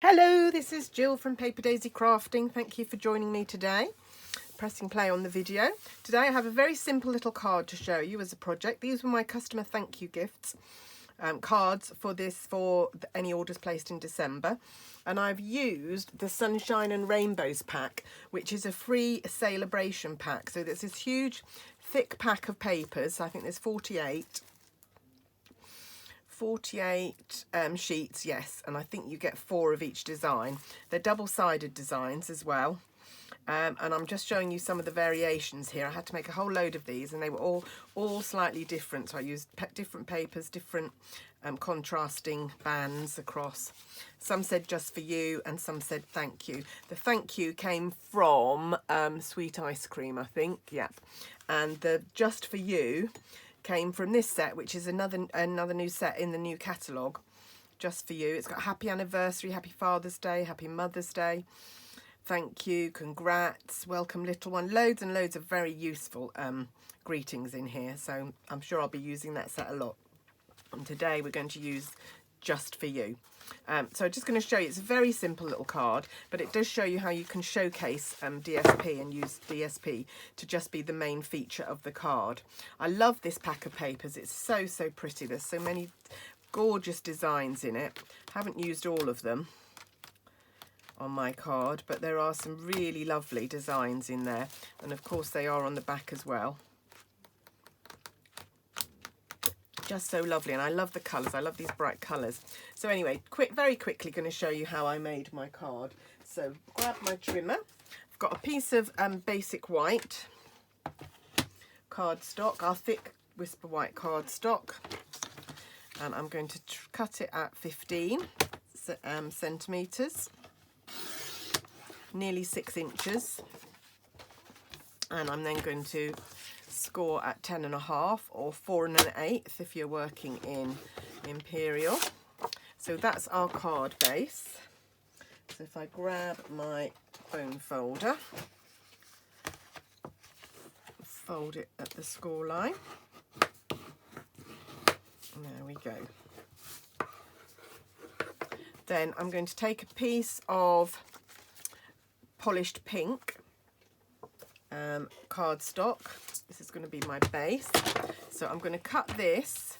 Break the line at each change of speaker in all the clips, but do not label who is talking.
Hello, this is Jill from Paper Daisy Crafting. Thank you for joining me today. Pressing play on the video. Today I have a very simple little card to show you as a project. These were my customer thank you gifts, cards for any orders placed in December. And I've used the Sunshine and Rainbows pack, which is a free celebration pack. So there's this huge thick pack of papers. I think there's 48 sheets, yes, and I think you get 4 of each design. They're double-sided designs as well, and I'm just showing you some of the variations here. I had to make a whole load of these, and they were all slightly different, so I used different papers, different contrasting bands across. Some said just for you and some said thank you. The thank you came from Sweet Ice Cream, I think, yeah, and the just for you came from this set, which is another new set in the new catalogue, just for you. It's got happy anniversary, happy Father's Day, happy Mother's Day, thank you, congrats, welcome little one, loads and loads of very useful greetings in here, so I'm sure I'll be using that set a lot. And today we're going to use just for you. So I'm just going to show you, it's a very simple little card, but it does show you how you can showcase DSP and use DSP to just be the main feature of the card. I love this pack of papers. It's so pretty. There's so many gorgeous designs in it. Haven't used all of them on my card, but there are some really lovely designs in there, and of course they are on the back as well. Just so lovely, and I love the colours. I love these bright colours. So anyway, very quickly going to show you how I made my card. So grab my trimmer. I've got a piece of basic white cardstock, our thick whisper white cardstock, and I'm going to cut it at 15 centimetres, nearly 6 inches, and I'm then going to score at 10.5 or 4 1/8 if you're working in Imperial. So that's our card base. So if I grab my bone folder, fold it at the score line, there we go. Then I'm going to take a piece of polished pink cardstock. This is going to be my base, so I'm going to cut this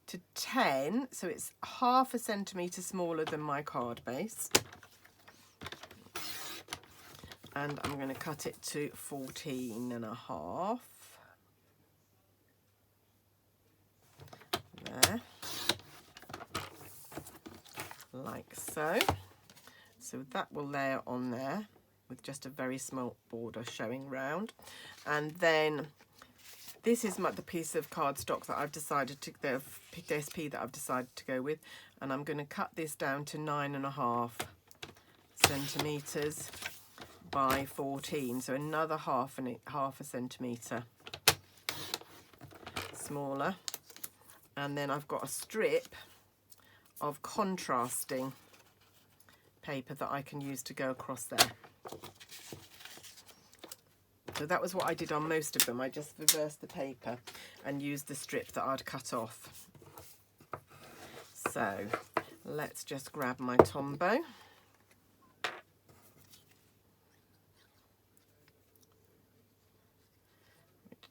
to 10, so it's 1/2 centimetre smaller than my card base, and I'm going to cut it to 14.5 there, like so. So that will layer on there with just a very small border showing round. And then this is the piece of cardstock that I've decided to, the DSP that I've decided to go with, and I'm going to cut this down to 9.5 centimetres by 14, so another half a centimetre smaller. And then I've got a strip of contrasting paper that I can use to go across there. So that was what I did on most of them. I just reversed the paper and used the strip that I'd cut off. So let's just grab my Tombow.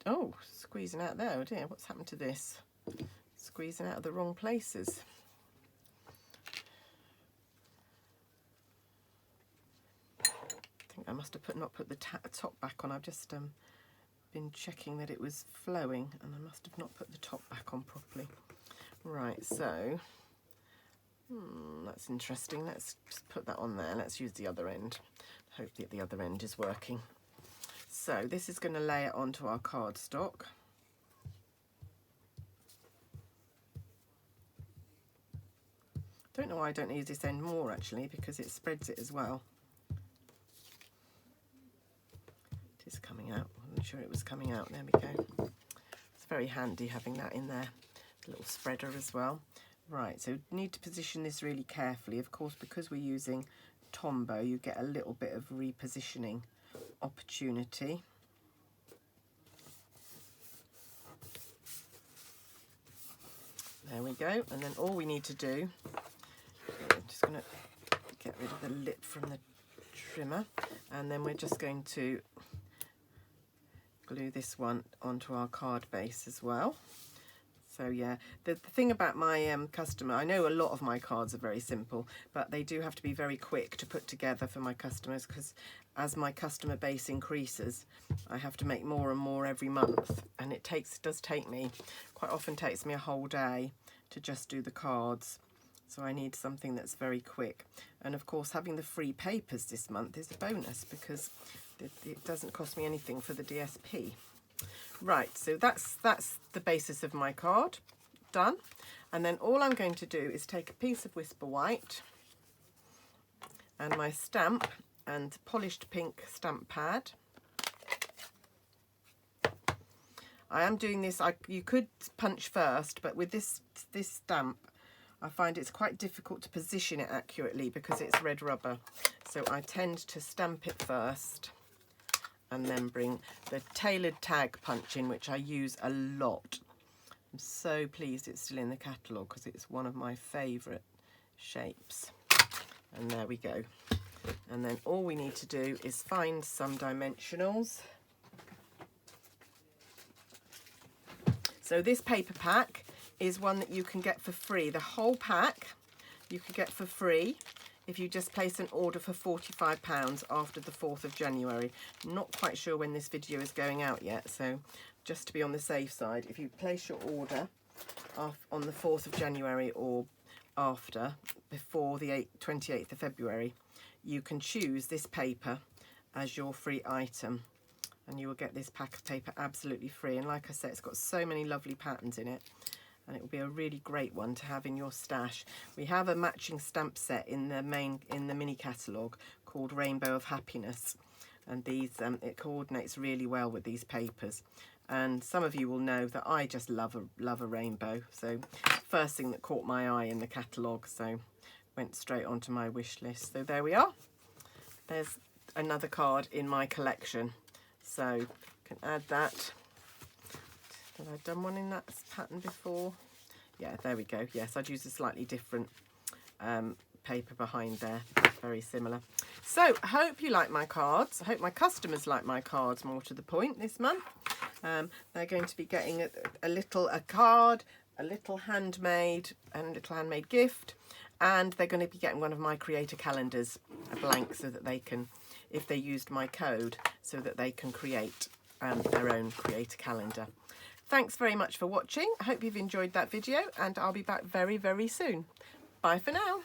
Oh, squeezing out there. Oh dear, what's happened to this? Squeezing out of the wrong places. I must have not put the top back on. I've just been checking that it was flowing, and I must have not put the top back on properly. Right, so that's interesting. Let's just put that on there. Let's use the other end. Hope that the other end is working. So this is going to lay it onto our cardstock. Don't know why I don't use this end more actually, because it spreads it as well. Is coming out. I wasn't sure it was coming out. There we go. It's very handy having that in there. A little spreader as well. Right, so need to position this really carefully. Of course, because we're using Tombow, you get a little bit of repositioning opportunity. There we go. And then all we need to do, I'm just going to get get rid of the lip from the trimmer, and then we're just going to glue this one onto our card base as well. So yeah, the thing about my customer, I know a lot of my cards are very simple, but they do have to be very quick to put together for my customers, because as my customer base increases, I have to make more and more every month, and it does take me, quite often takes me a whole day to just do the cards. So I need something that's very quick. And of course, having the free papers this month is a bonus, because it doesn't cost me anything for the DSP. Right, so that's the basis of my card done. And then all I'm going to do is take a piece of Whisper White and my stamp and polished pink stamp pad. I am doing this, you could punch first, but with this stamp, I find it's quite difficult to position it accurately because it's red rubber. So I tend to stamp it first and then bring the tailored tag punch in, which I use a lot. I'm so pleased it's still in the catalogue because it's one of my favourite shapes. And there we go. And then all we need to do is find some dimensionals. So this paper pack is one that you can get for free. The whole pack you can get for free if you just place an order for £45 after the 4th of January. Not quite sure when this video is going out yet, so just to be on the safe side, if you place your order on the 4th of January or after, before the 28th of February, you can choose this paper as your free item, and you will get this pack of paper absolutely free. And like I said, it's got so many lovely patterns in it, and it will be a really great one to have in your stash. We have a matching stamp set in the mini catalogue called Rainbow of Happiness, and these it coordinates really well with these papers. And some of you will know that I just love a rainbow, so first thing that caught my eye in the catalogue, so went straight onto my wish list. So there we are. There's another card in my collection, so can add that. Have I done one in that pattern before? Yeah, there we go. Yes, I'd use a slightly different paper behind there. Very similar. So I hope you like my cards. I hope my customers like my cards, more to the point, this month. They're going to be getting a card, a little handmade gift, and they're going to be getting one of my creator calendars, a blank, so that they can, if they used my code, so that they can create their own creator calendar. Thanks very much for watching. I hope you've enjoyed that video, and I'll be back very, very soon. Bye for now.